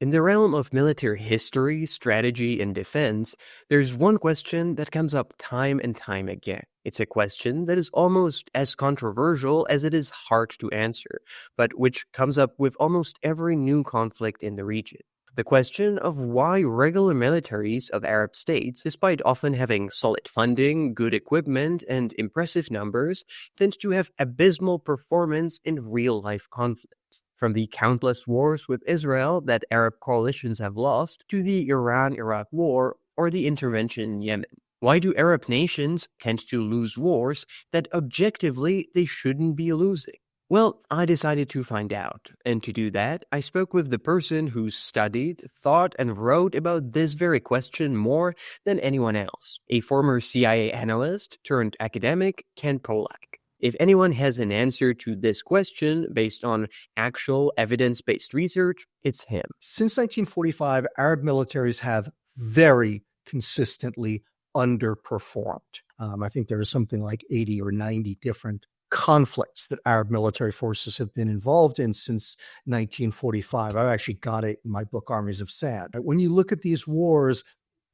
In the realm of military history, strategy, and defense, there's one question that comes up time and time again. It's a question that is almost as controversial as it is hard to answer, but which comes up with almost every new conflict in the region. The question of why regular militaries of Arab states, despite often having solid funding, good equipment, and impressive numbers, tend to have abysmal performance in real-life conflicts. From the countless wars with Israel that Arab coalitions have lost, to the Iran-Iraq war or the intervention in Yemen. Why do Arab nations tend to lose wars that objectively they shouldn't be losing? Well, I decided to find out, and to do that, I spoke with the person who studied, thought, and wrote about this very question more than anyone else, a former CIA analyst turned academic, Ken Polak. If anyone has an answer to this question based on actual evidence-based research, it's him. Since 1945, Arab militaries have very consistently underperformed. I think there are something like 80 or 90 different conflicts that Arab military forces have been involved in since 1945. I've actually got it in my book, Armies of Sand. When you look at these wars,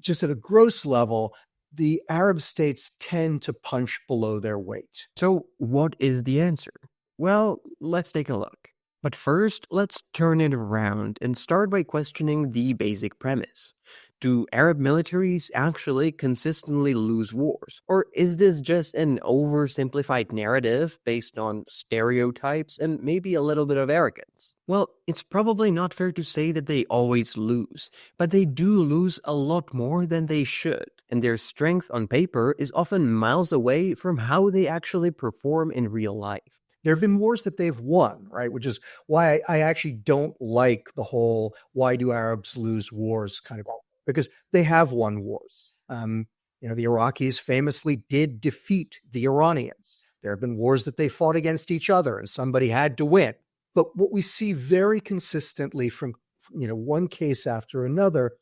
just at a gross level, the Arab states tend to punch below their weight. So what is the answer? Well, let's take a look. But first, let's turn it around and start by questioning the basic premise. Do Arab militaries actually consistently lose wars? Or is this just an oversimplified narrative based on stereotypes and maybe a little bit of arrogance? Well, it's probably not fair to say that they always lose, but they do lose a lot more than they should, and their strength on paper is often miles away from how they actually perform in real life. There have been wars that they've won, right? Which is why I actually don't like the whole why do Arabs lose wars kind of, because they have won wars. The Iraqis famously did defeat the Iranians. There have been wars that they fought against each other and somebody had to win. But what we see very consistently from one case after another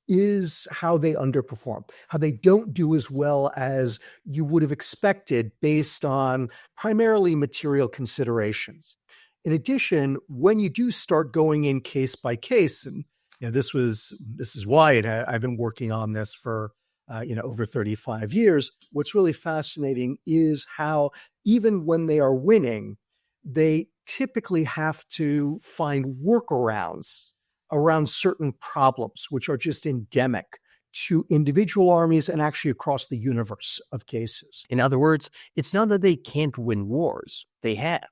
is how they underperform, how they don't do as well as you would have expected based on primarily material considerations. In addition, when you do start going in case by case, and this is why I've been working on this for over 35 years. What's really fascinating is how even when they are winning, they typically have to find workarounds around certain problems, which are just endemic to individual armies and actually across the universe of cases. In other words, it's not that they can't win wars, they have,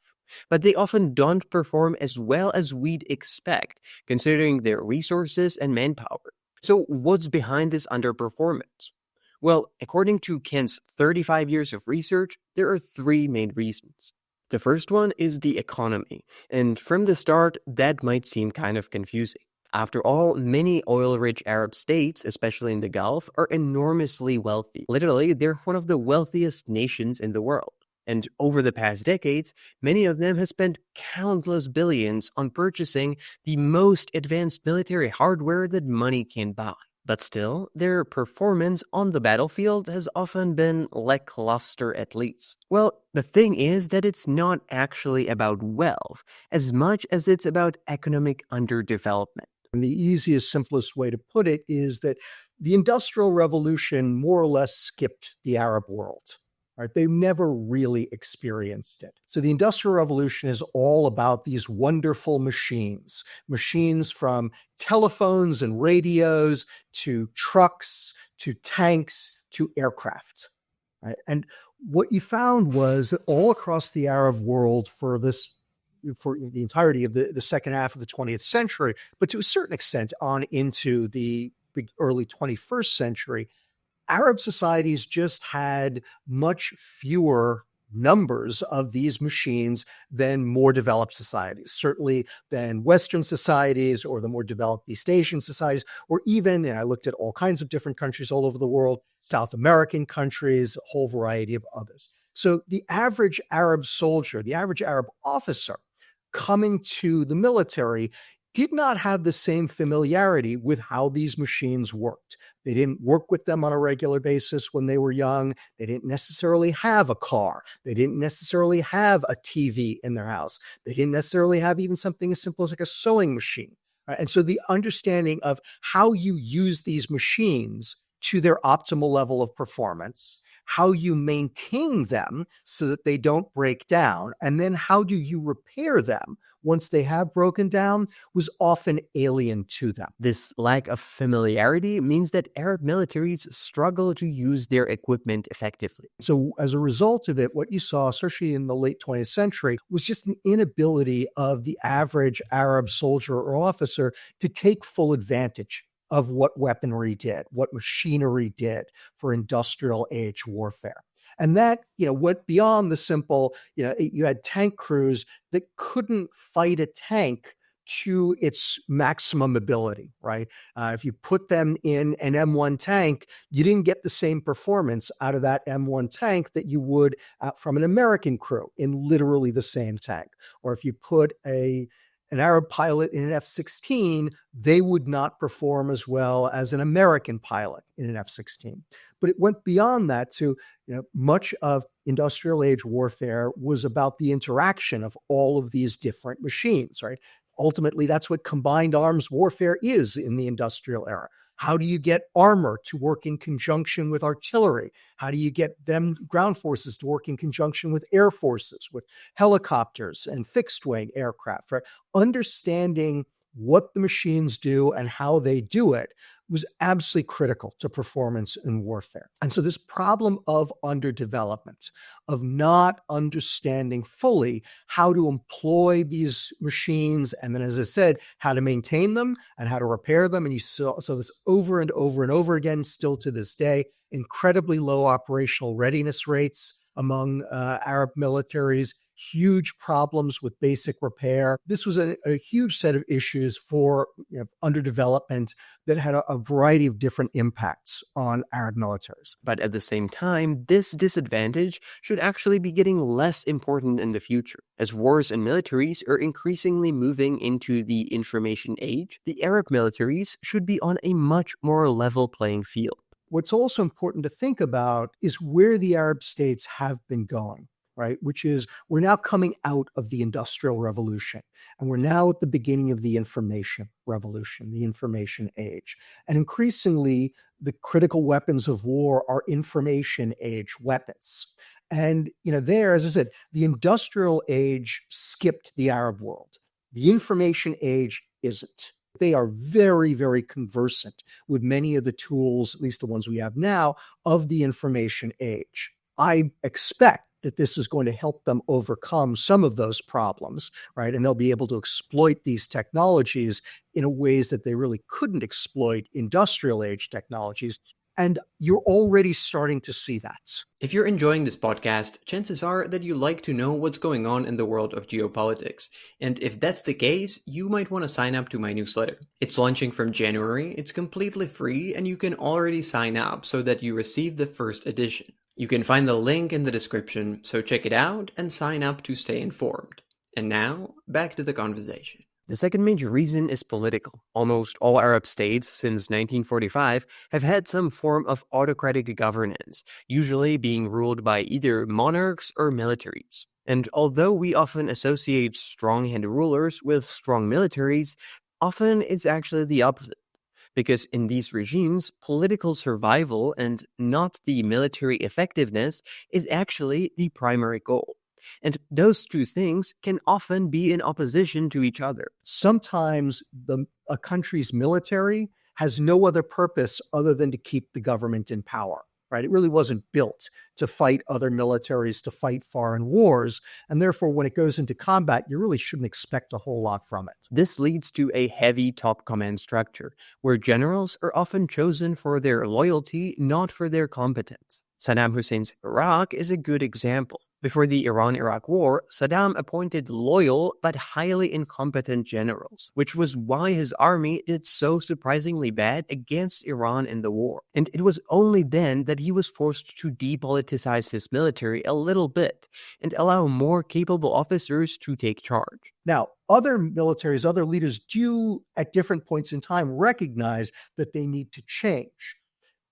but they often don't perform as well as we'd expect, considering their resources and manpower. So what's behind this underperformance? Well, according to Ken's 35 years of research, there are three main reasons. The first one is the economy, and from the start, that might seem kind of confusing. After all, many oil-rich Arab states, especially in the Gulf, are enormously wealthy. Literally, they're one of the wealthiest nations in the world. And over the past decades, many of them have spent countless billions on purchasing the most advanced military hardware that money can buy. But still, their performance on the battlefield has often been lackluster at least. Well, the thing is that it's not actually about wealth, as much as it's about economic underdevelopment. And the easiest, simplest way to put it is that the Industrial Revolution more or less skipped the Arab world. Right? They never really experienced it. So the Industrial Revolution is all about these wonderful machines from telephones and radios to trucks to tanks to aircraft. Right? And what you found was that all across the Arab world for the entirety of the second half of the 20th century, but to a certain extent on into the early 21st century, Arab societies just had much fewer numbers of these machines than more developed societies, certainly than Western societies or the more developed East Asian societies, or even, and I looked at all kinds of different countries all over the world, South American countries, a whole variety of others. So the average Arab soldier, the average Arab officer coming to the military did not have the same familiarity with how these machines worked. They didn't work with them on a regular basis when they were young. They didn't necessarily have a car. They didn't necessarily have a TV in their house. They didn't necessarily have even something as simple as like a sewing machine. And so the understanding of how you use these machines to their optimal level of performance, how you maintain them so that they don't break down, and then how do you repair them once they have broken down was often alien to them. This lack of familiarity means that Arab militaries struggle to use their equipment effectively. So, as a result of it, what you saw, especially in the late 20th century, was just an inability of the average Arab soldier or officer to take full advantage of what weaponry did, what machinery did for industrial age warfare. And that, went beyond the simple, you had tank crews that couldn't fight a tank to its maximum ability, right? If you put them in an M1 tank, you didn't get the same performance out of that M1 tank that you would from an American crew in literally the same tank. Or if you put an Arab pilot in an F-16, they would not perform as well as an American pilot in an F-16. But it went beyond that to, much of industrial age warfare was about the interaction of all of these different machines, right? Ultimately, that's what combined arms warfare is in the industrial era. How do you get armor to work in conjunction with artillery? How do you get them ground forces to work in conjunction with air forces, with helicopters and fixed wing aircraft? Right? Understanding what the machines do and how they do it was absolutely critical to performance in warfare. And so this problem of underdevelopment, of not understanding fully how to employ these machines, and then, as I said, how to maintain them and how to repair them. And you saw this over and over and over again, still to this day, incredibly low operational readiness rates among Arab militaries, huge problems with basic repair. This was a huge set of issues for underdevelopment that had a variety of different impacts on Arab militaries. But at the same time, this disadvantage should actually be getting less important in the future. As wars and militaries are increasingly moving into the information age, the Arab militaries should be on a much more level playing field. What's also important to think about is where the Arab states have been going, right? Which is we're now coming out of the Industrial Revolution, and we're now at the beginning of the information revolution, the information age. And increasingly, the critical weapons of war are information age weapons. And, there, as I said, the industrial age skipped the Arab world. The information age isn't. They are very, very conversant with many of the tools, at least the ones we have now, of the information age. I expect that this is going to help them overcome some of those problems, right? And they'll be able to exploit these technologies in ways that they really couldn't exploit industrial age technologies. And you're already starting to see that. If you're enjoying this podcast, chances are that you like to know what's going on in the world of geopolitics. And if that's the case, you might want to sign up to my newsletter. It's launching from January, it's completely free, and you can already sign up so that you receive the first edition. You can find the link in the description, so check it out and sign up to stay informed. And now, back to the conversation. The second major reason is political. Almost all Arab states since 1945 have had some form of autocratic governance, usually being ruled by either monarchs or militaries. And although we often associate strong-handed rulers with strong militaries, often it's actually the opposite. Because in these regimes, political survival and not the military effectiveness is actually the primary goal. And those two things can often be in opposition to each other. Sometimes a country's military has no other purpose other than to keep the government in power, right? It really wasn't built to fight other militaries, to fight foreign wars. And therefore, when it goes into combat, you really shouldn't expect a whole lot from it. This leads to a heavy top command structure, where generals are often chosen for their loyalty, not for their competence. Saddam Hussein's Iraq is a good example. Before the Iran-Iraq War, Saddam appointed loyal but highly incompetent generals, which was why his army did so surprisingly bad against Iran in the war. And it was only then that he was forced to depoliticize his military a little bit and allow more capable officers to take charge. Now, other militaries, other leaders do at different points in time recognize that they need to change.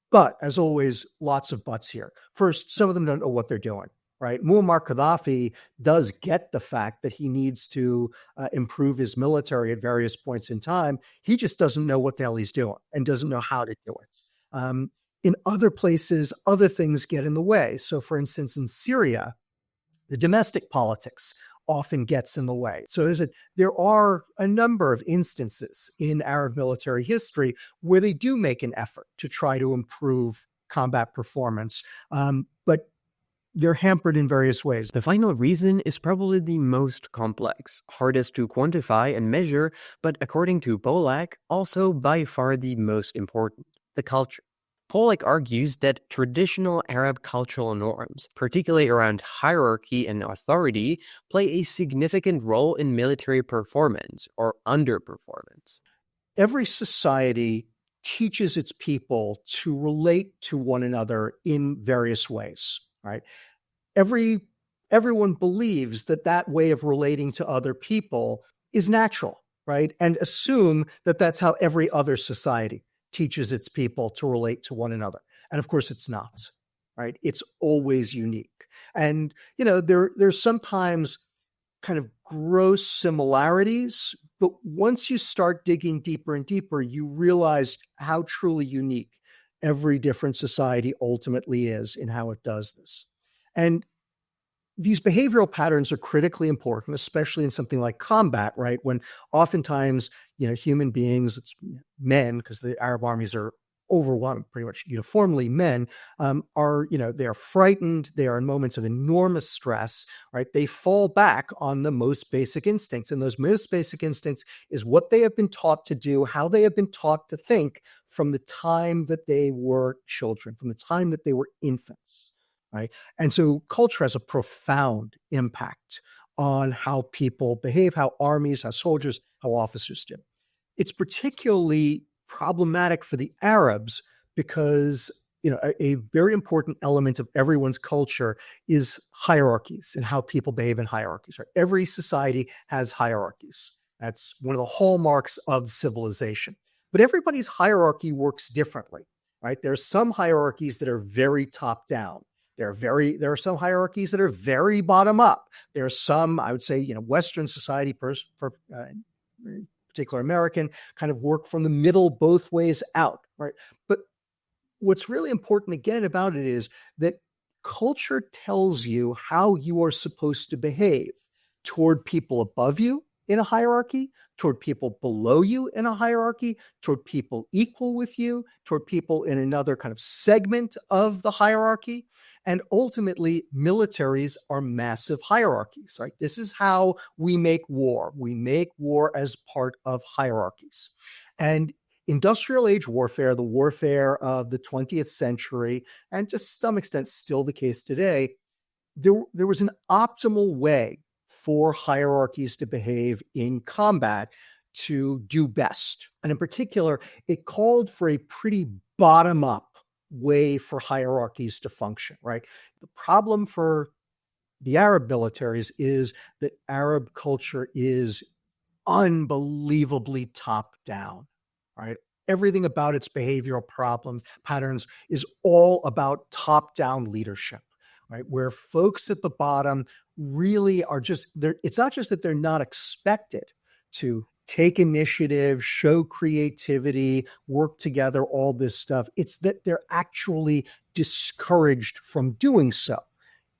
But as always, lots of buts here. First, some of them don't know what they're doing. right? Muammar Gaddafi does get the fact that he needs to improve his military at various points in time. He just doesn't know what the hell he's doing and doesn't know how to do it. In other places, other things get in the way. So, for instance, in Syria, the domestic politics often gets in the way. So there are a number of instances in Arab military history where they do make an effort to try to improve combat performance, but they're hampered in various ways. The final reason is probably the most complex, hardest to quantify and measure, but according to Pollack, also by far the most important: the culture. Pollack argues that traditional Arab cultural norms, particularly around hierarchy and authority, play a significant role in military performance or underperformance. Every society teaches its people to relate to one another in various ways, right? every Everyone believes that that way of relating to other people is natural, right? And assume that that's how every other society teaches its people to relate to one another. And of course it's not, right? It's always unique. And there's sometimes kind of gross similarities, but once you start digging deeper and deeper, you realize how truly unique every different society ultimately is in how it does this. And these behavioral patterns are critically important, especially in something like combat, right? When oftentimes, human beings, it's men, because the Arab armies are overwhelmed, pretty much uniformly men, they're frightened, they are in moments of enormous stress, right? They fall back on the most basic instincts. And those most basic instincts is what they have been taught to do, how they have been taught to think from the time that they were children, from the time that they were infants. Right. And so culture has a profound impact on how people behave, how armies, how soldiers, how officers do. It's particularly problematic for the Arabs because, a very important element of everyone's culture is hierarchies and how people behave in hierarchies. Right? Every society has hierarchies. That's one of the hallmarks of civilization. But everybody's hierarchy works differently. Right? There's some hierarchies that are very top down. There are some hierarchies that are very bottom up. There are some, I would say, Western society, in particular American, kind of work from the middle both ways out, right? But what's really important again about it is that culture tells you how you are supposed to behave toward people above you in a hierarchy, toward people below you in a hierarchy, toward people equal with you, toward people in another kind of segment of the hierarchy. And ultimately, militaries are massive hierarchies, right? This is how we make war. We make war as part of hierarchies. And industrial age warfare, the warfare of the 20th century, and to some extent still the case today, there was an optimal way for hierarchies to behave in combat to do best. And in particular, it called for a pretty bottom-up way for hierarchies to function, right? The problem for the Arab militaries is that Arab culture is unbelievably top down, right? Everything about its behavioral patterns is all about top down leadership, right? Where folks at the bottom really are it's not just that they're not expected to take initiative, show creativity, work together, all this stuff. It's that they're actually discouraged from doing so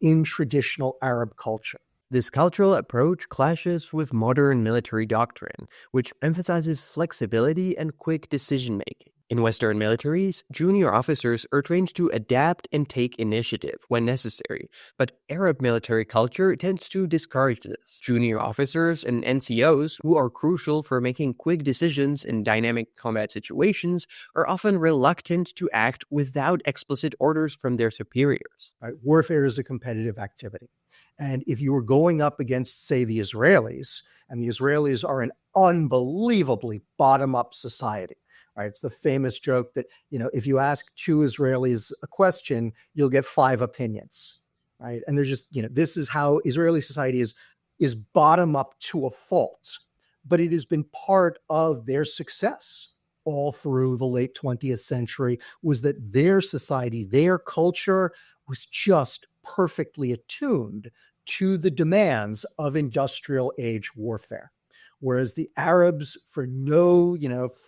in traditional Arab culture. This cultural approach clashes with modern military doctrine, which emphasizes flexibility and quick decision-making. In Western militaries, junior officers are trained to adapt and take initiative when necessary, but Arab military culture tends to discourage this. Junior officers and NCOs, who are crucial for making quick decisions in dynamic combat situations, are often reluctant to act without explicit orders from their superiors. Right? Warfare is a competitive activity. And if you were going up against, say, the Israelis, and the Israelis are an unbelievably bottom-up society, right? It's the famous joke that, if you ask two Israelis a question, you'll get 5 opinions, right? And they're just, this is how Israeli society is bottom up to a fault. But it has been part of their success all through the late 20th century, was that their society, their culture was just perfectly attuned to the demands of industrial age warfare. Whereas the Arabs, for no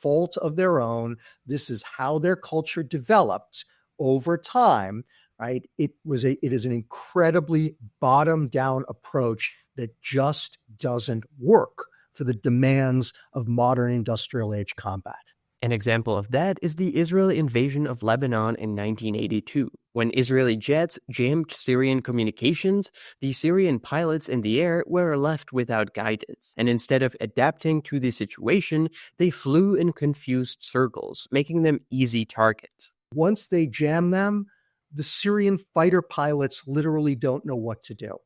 fault of their own, this is how their culture developed over time, right? It is an incredibly bottom down approach that just doesn't work for the demands of modern industrial age combat. An example of that is the Israeli invasion of Lebanon in 1982. When Israeli jets jammed Syrian communications, the Syrian pilots in the air were left without guidance, and instead of adapting to the situation, they flew in confused circles, making them easy targets. Once they jam them, the Syrian fighter pilots literally don't know what to do.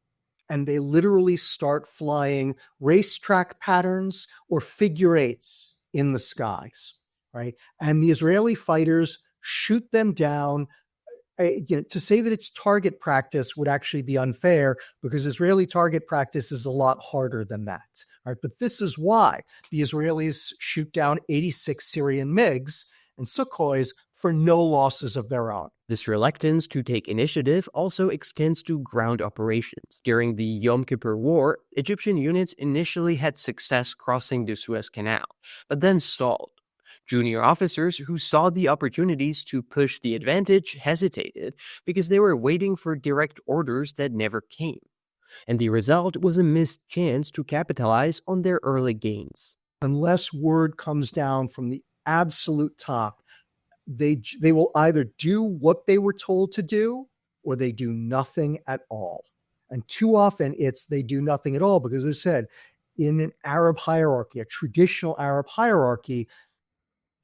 And they literally start flying racetrack patterns or figure eights in the skies, right? And the Israeli fighters shoot them down. To say that it's target practice would actually be unfair because Israeli target practice is a lot harder than that. Right? But this is why the Israelis shoot down 86 Syrian MiGs and Sukhois for no losses of their own. This reluctance to take initiative also extends to ground operations. During the Yom Kippur War, Egyptian units initially had success crossing the Suez Canal, but then stalled. Junior officers who saw the opportunities to push the advantage hesitated because they were waiting for direct orders that never came. And the result was a missed chance to capitalize on their early gains. Unless word comes down from the absolute top, they will either do what they were told to do or they do nothing at all. And too often it's they do nothing at all because, as I said, in an Arab hierarchy, a traditional Arab hierarchy,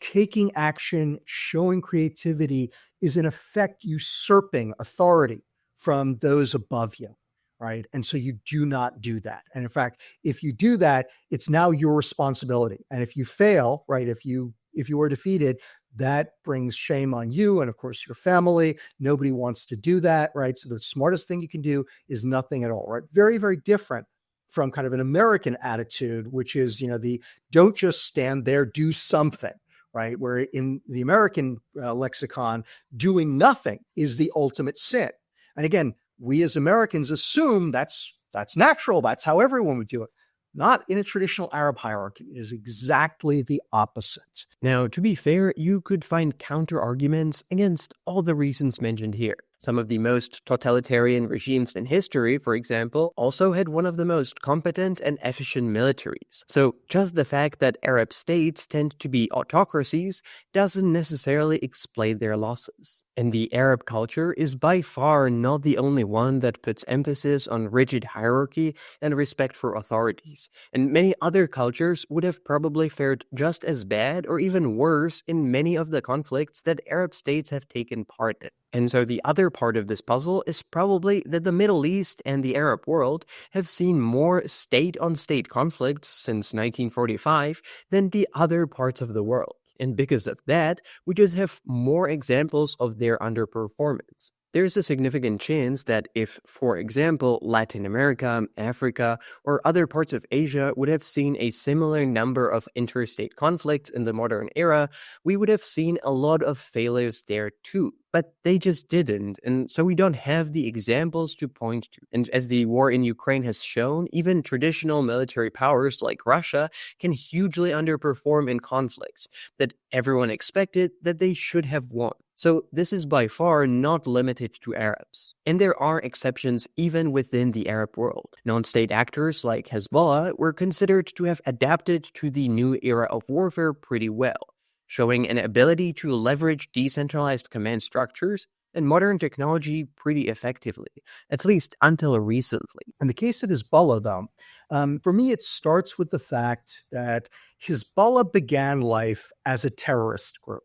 taking action, showing creativity is in effect usurping authority from those above you, right? And so you do not do that. And in fact, if you do that, it's now your responsibility. And if you fail, right, if you are defeated, that brings shame on you and of course your family. Nobody wants to do that, right? So the smartest thing you can do is nothing at all, right? Very, very different from kind of an American attitude, which is, the don't just stand there, do something. Right, where in the American lexicon, doing nothing is the ultimate sin. And again, we as Americans assume that's natural. That's how everyone would do it. Not in a traditional Arab hierarchy. It is exactly the opposite. Now, to be fair, you could find counter-arguments against all the reasons mentioned here. Some of the most totalitarian regimes in history, for example, also had one of the most competent and efficient militaries. So just the fact that Arab states tend to be autocracies doesn't necessarily explain their losses. And the Arab culture is by far not the only one that puts emphasis on rigid hierarchy and respect for authorities. And many other cultures would have probably fared just as bad or even worse in many of the conflicts that Arab states have taken part in. And so the other part of this puzzle is probably that the Middle East and the Arab world have seen more state-on-state conflicts since 1945 than the other parts of the world. And because of that, we just have more examples of their underperformance. There's a significant chance that if, for example, Latin America, Africa, or other parts of Asia would have seen a similar number of interstate conflicts in the modern era, we would have seen a lot of failures there too. But they just didn't, and so we don't have the examples to point to. And as the war in Ukraine has shown, even traditional military powers like Russia can hugely underperform in conflicts that everyone expected that they should have won. So this is by far not limited to Arabs. And there are exceptions even within the Arab world. Non-state actors like Hezbollah were considered to have adapted to the new era of warfare pretty well, showing an ability to leverage decentralized command structures and modern technology pretty effectively, at least until recently. In the case of Hezbollah, though, for me, it starts with the fact that Hezbollah began life as a terrorist group,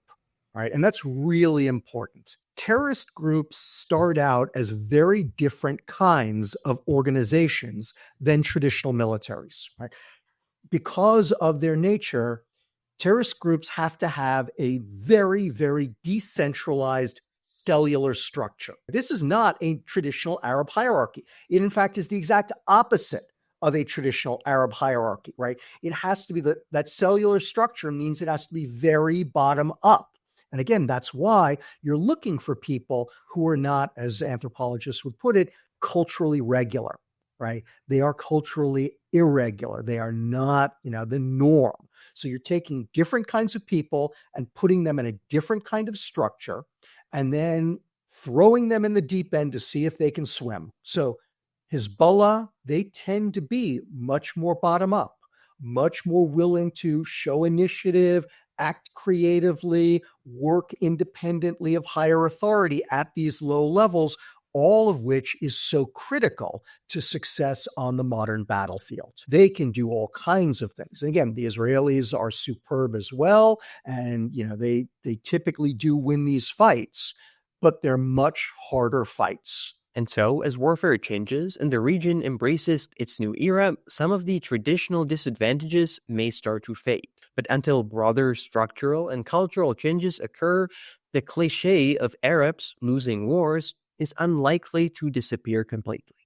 right? And that's really important. Terrorist groups start out as very different kinds of organizations than traditional militaries, right? Because of their nature, terrorist groups have to have a very, very decentralized cellular structure. This is not a traditional Arab hierarchy. It, in fact, is the exact opposite of a traditional Arab hierarchy, right? It has to be that cellular structure means it has to be very bottom up. And again, that's why you're looking for people who are not, as anthropologists would put it, culturally regular, right? They are culturally irregular. They are not, the norm. So you're taking different kinds of people and putting them in a different kind of structure and then throwing them in the deep end to see if they can swim. So Hezbollah, they tend to be much more bottom up, much more willing to show initiative, act creatively, work independently of higher authority at these low levels, all of which is so critical to success on the modern battlefield. They can do all kinds of things. And again, the Israelis are superb as well, and they typically do win these fights, but they're much harder fights. And so, as warfare changes and the region embraces its new era, some of the traditional disadvantages may start to fade. But until broader structural and cultural changes occur, the cliche of Arabs losing wars is unlikely to disappear completely.